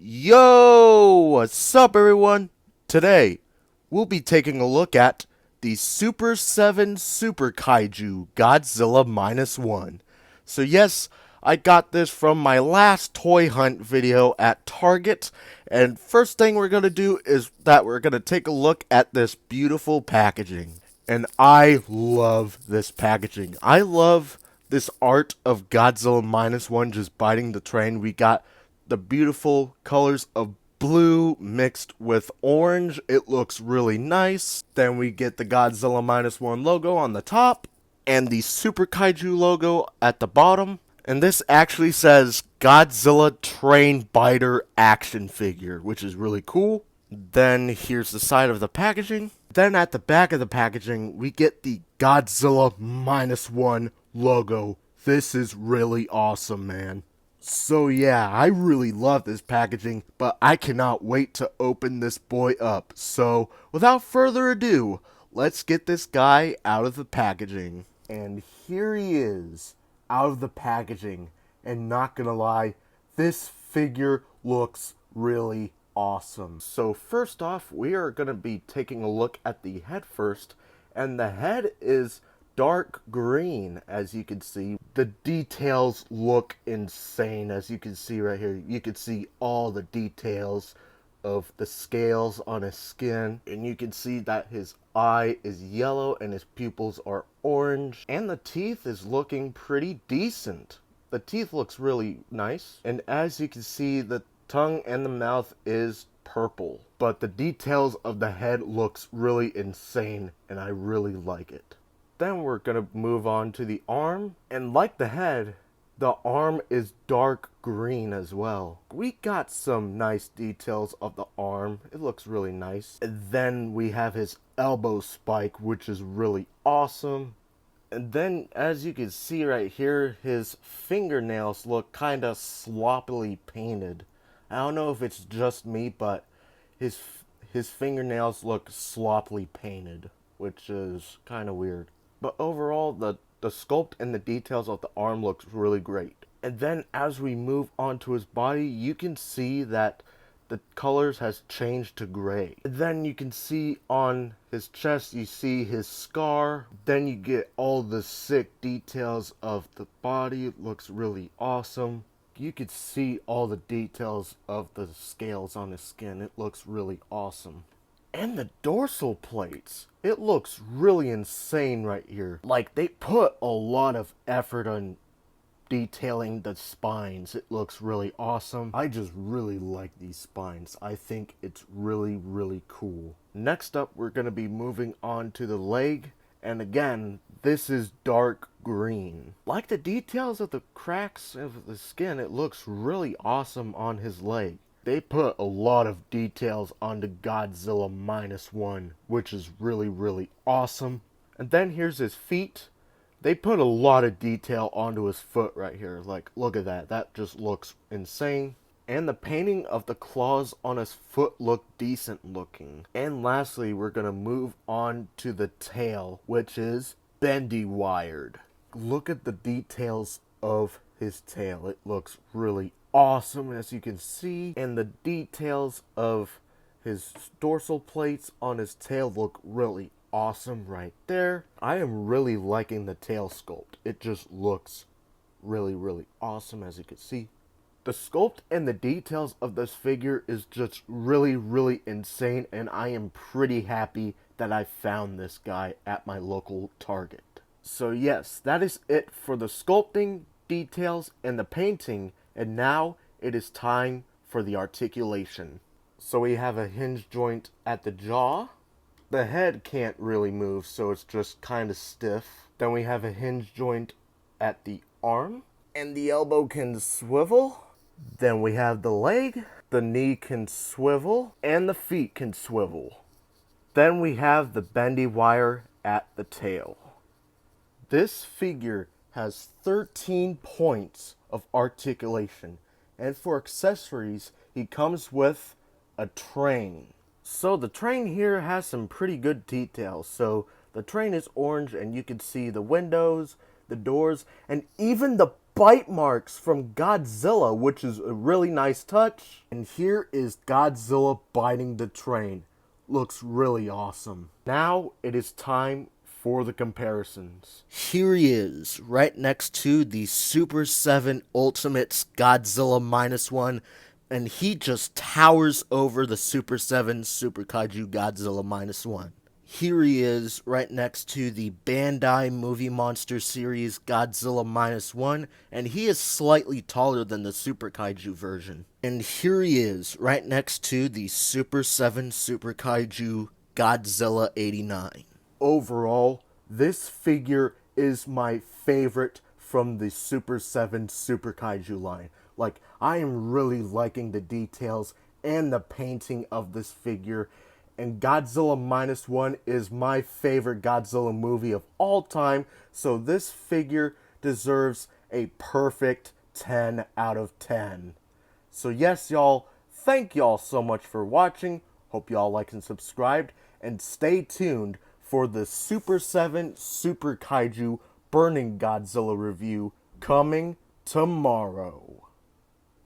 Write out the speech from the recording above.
Yo, what's up everyone? Today, we'll be taking a look at the Super 7 Super Kaiju Godzilla -1. So yes, I got this from my last toy hunt video at Target, and first thing we're going to do is that we're going to take a look at this beautiful packaging. And I love this packaging. I love this art of Godzilla -1 just biting the train. We got the beautiful colors of blue mixed with orange. It looks really nice. Then we get the Godzilla -1 logo on the top and the Super Kaiju logo at the bottom. And this actually says Godzilla Train Biter Action Figure, which is really cool. Then here's the side of the packaging. Then at the back of the packaging, we get the Godzilla -1 logo. This is really awesome, man. So yeah, I really love this packaging, but I cannot wait to open this boy up. So without further ado, let's get this guy out of the packaging. And here he is, out of the packaging. And not gonna lie, this figure looks really awesome. So first off, we are gonna be taking a look at the head first. And the head is dark green, as you can see. The details look insane, as you can see right here. You can see all the details of the scales on his skin, and you can see that his eye is yellow and his pupils are orange, and the teeth is looking pretty decent. The teeth looks really nice, and as you can see, the tongue and the mouth is purple, but the details of the head looks really insane, and I really like it. Then we're going to move on to the arm. And like the head, the arm is dark green as well. We got some nice details of the arm. It looks really nice. And then we have his elbow spike, which is really awesome. And then, as you can see right here, his fingernails look kind of sloppily painted. I don't know if it's just me, but his fingernails look sloppily painted, which is kind of weird. But overall, the sculpt and the details of the arm looks really great. And then as we move on to his body, you can see that the colors has changed to gray. And then you can see on his chest, you see his scar. Then you get all the sick details of the body. It looks really awesome. You could see all the details of the scales on his skin. It looks really awesome. And the dorsal plates, it looks really insane right here. Like, they put a lot of effort on detailing the spines. It looks really awesome. I just really like these spines. I think it's really, really cool. Next up, we're going to be moving on to the leg. And again, this is dark green. Like the details of the cracks of the skin, it looks really awesome on his leg. They put a lot of details onto Godzilla -1, which is really, really awesome. And then here's his feet. They put a lot of detail onto his foot right here. Like, look at that. That just looks insane. And the painting of the claws on his foot look decent looking. And lastly, we're going to move on to the tail, which is bendy wired. Look at the details of his tail. It looks really awesome, as you can see, and the details of his dorsal plates on his tail look really awesome right there. I am really liking the tail sculpt. It just looks really, really awesome, as you can see. The sculpt and the details of this figure is just really, really insane, and I am pretty happy that I found this guy at my local Target. So yes, that is it for the sculpting, details, and the painting. And now it is time for the articulation. So we have a hinge joint at the jaw. The head can't really move, so it's just kind of stiff. Then we have a hinge joint at the arm. And the elbow can swivel. Then we have the leg. The knee can swivel. And the feet can swivel. Then we have the bendy wire at the tail. This figure has 13 points of articulation, and for accessories he comes with a train. So the train here has some pretty good details. So the train is orange, and you can see the windows, the doors, and even the bite marks from Godzilla, which is a really nice touch. And here is Godzilla biting the train. Looks really awesome. Now it is time for the comparisons. Here he is, right next to the Super 7 Ultimates Godzilla -1, and he just towers over the Super 7 Super Kaiju Godzilla -1. Here he is, right next to the Bandai Movie Monster Series Godzilla -1, and he is slightly taller than the Super Kaiju version. And here he is, right next to the Super 7 Super Kaiju Godzilla 89. Overall, this figure is my favorite from the Super 7 Super Kaiju line. Like, I am really liking the details and the painting of this figure. And Godzilla -1 is my favorite Godzilla movie of all time, so this figure deserves a perfect 10 out of 10. So yes, y'all, thank y'all so much for watching. Hope y'all liked and subscribed, and stay tuned for the Super 7 Super Kaiju Burning Godzilla review coming tomorrow.